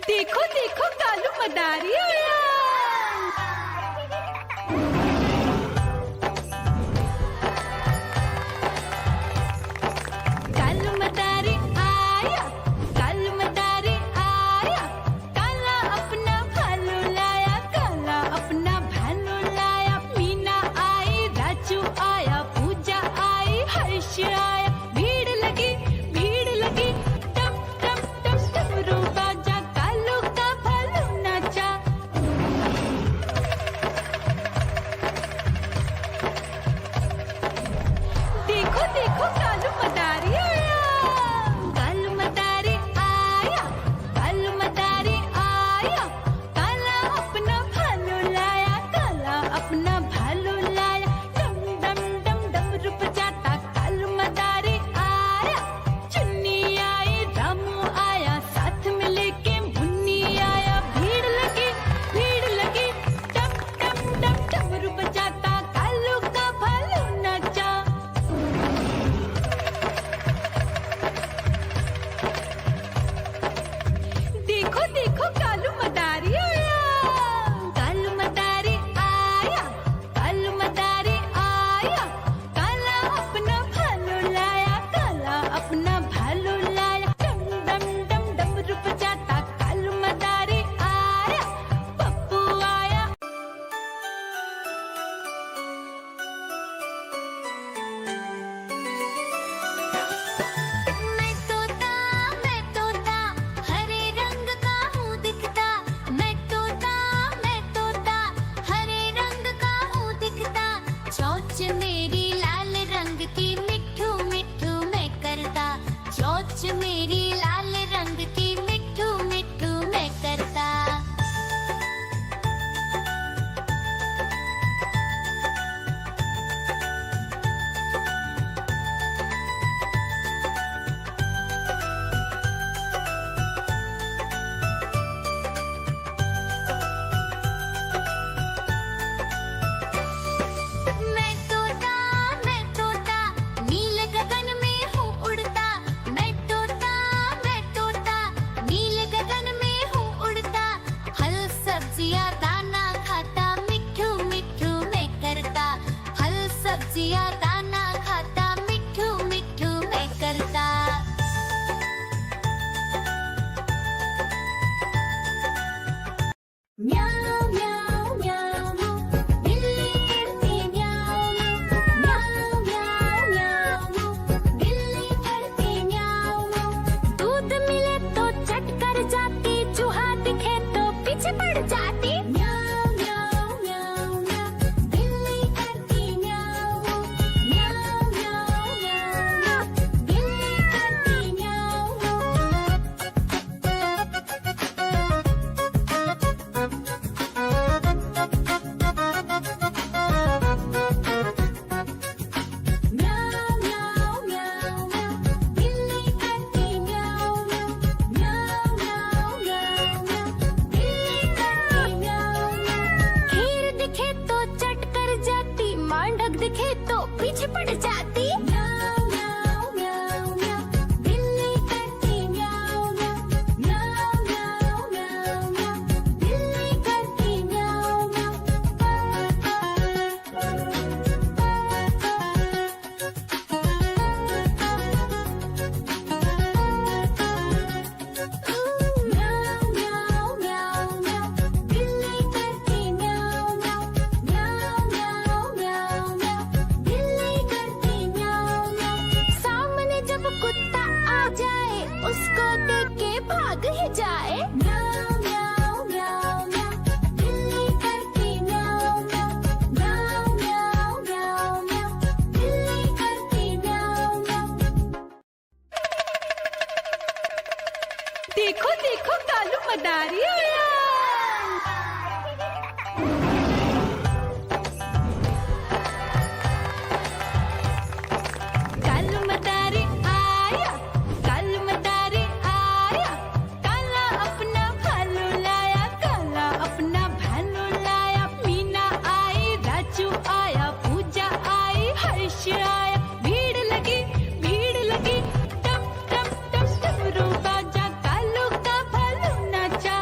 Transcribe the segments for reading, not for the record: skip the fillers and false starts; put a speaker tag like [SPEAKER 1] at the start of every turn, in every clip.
[SPEAKER 1] देखो देखो कालू मदारी आया। कालू मदारी आया, कालू मदारी आया, काला अपना भालू लाया, काला अपना भालू लाया। मीना आई, राजू आया, पूजा आई, हर्ष आया। भीड़ लगी टम टम टम डमरू बाजा, कालू का भालू नाचा। देखो देखो कालू मदारी आया। कालू मदारी आया, कालू मदारी आया, काला अपना भालू लाया, काला अपना भालू लाया। डम डम डम डमरू बजाता कालू मदारी आया। चुन्नी आई, रामू आया, साथ में लेके मुन्नी आया। भीड़ लगी टम टम टम डमरू बजाता कालू का भालू नाचा। देखो देखो कालू मदारी आया। कालू मदारी आया, कालू मदारी आया, काला अपना भालू लाया, काला अपना भालू लाया। डम डम डम डमरू बजाता कालू मदारी आया। पप्पू आया। मैं तोता हरे रंग का हूँ दिखता। मैं तोता हरे रंग का हूँ दिखता। चोंच मेरी लाल रंग की मिट्ठू मिट्ठू मैं करता। चोंच मेरी लाल रंग की मिट्ठू मिट्ठू मैं करता। मैं तोता नील गगन में हूँ उड़ता। मैं तोता नील गगन में हूँ उड़ता। फल सब्जियाँ दाना खाता, मिट्ठू मिट्ठू मैं करता। फल सब्जियाँ दाना खाता, मिट्ठू मिट्ठू मैं करता। म्याऊ म्याऊ म्याऊ, बिल्ली करती म्याऊ म्याऊ म्याऊ म्याऊ, बिल्ली करती म्याऊ। दूध मिले तो चट कर जाती, चूहा दिखे तो पीछे पड़ जाती। म्याऊ म्याऊ म्याऊ म्याऊ, बिल्ली करती म्याऊ म्याऊ म्याऊ म्याऊ, बिल्ली करती म्याऊ। म्याऊ म्याऊ म्याऊ म्याऊ, बिल्ली करती म्याऊ म्याऊ म्याऊ म्याऊ म्याऊ, बिल्ली करती म्याऊ म्याऊ। खीर दिखे तो चट कर जाती, मांडक दिखे तो पीछे पड़ जाती। म्याऊ म्याऊ म्याऊ म्याऊ, बिल्ली करती म्याऊ म्याऊ म्याऊ म्याऊ म्याऊ म्याऊ, बिल्ली करती म्याऊ म्याऊ म्याऊ म्याऊ म्याऊ, बिल्ली करती म्याऊ म्याऊ म्याऊ म्याऊ म्याऊ म्याऊ, बिल्ली करती म्याऊ म्याऊ। सामने जब कुत्ता आ जाए, उसको देख के भाग ही जाए। म्याऊ म्याऊ म्याऊ म्याऊ, बिल्ली करती म्याऊ म्याऊ म्याऊ म्याऊ म्याऊ म्याऊ, बिल्ली करती म्याऊ म्याऊ। देखो देखो कालू मदारी आया। कालू मदारी आया, कालू मदारी आया, काला अपना भालू लाया, काला अपना भालू लाया। मीना आई, राजू आया, पूजा आई, हर्ष आया। भीड़ लगी टम टम टम डमरू बाजा, कालू का भालू नाचा।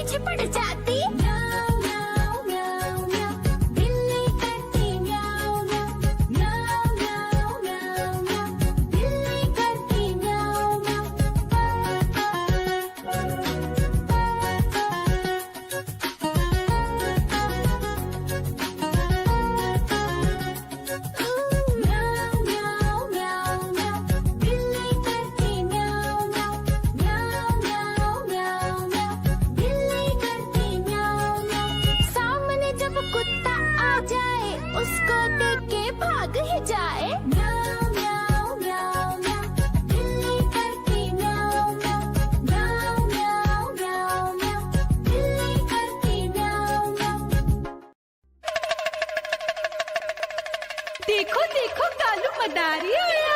[SPEAKER 1] पीछे पड़ जाती। म्याऊ म्याऊ म्याऊ म्याऊ, बिल्ली करती म्याऊ म्याऊ। म्याऊ म्याऊ म्याऊ म्याऊ, बिल्ली करती म्याऊ म्याऊ। म्याऊ म्याऊ म्याऊ म्याऊ, बिल्ली करती म्याऊ म्याऊ। म्याऊ म्याऊ म्याऊ म्याऊ, बिल्ली करती म्याऊ म्याऊ। सामने जब कुत्ता आ जाए उसको देख के भाग ही जाए। म्याऊ म्याऊ म्याऊ म्याऊ, बिल्ली करती म्याऊ म्याऊ। म्याऊ म्याऊ म्याऊ म्याऊ, बिल्ली करती म्याऊ म्याऊ। देखो देखो कालू मदारी आया।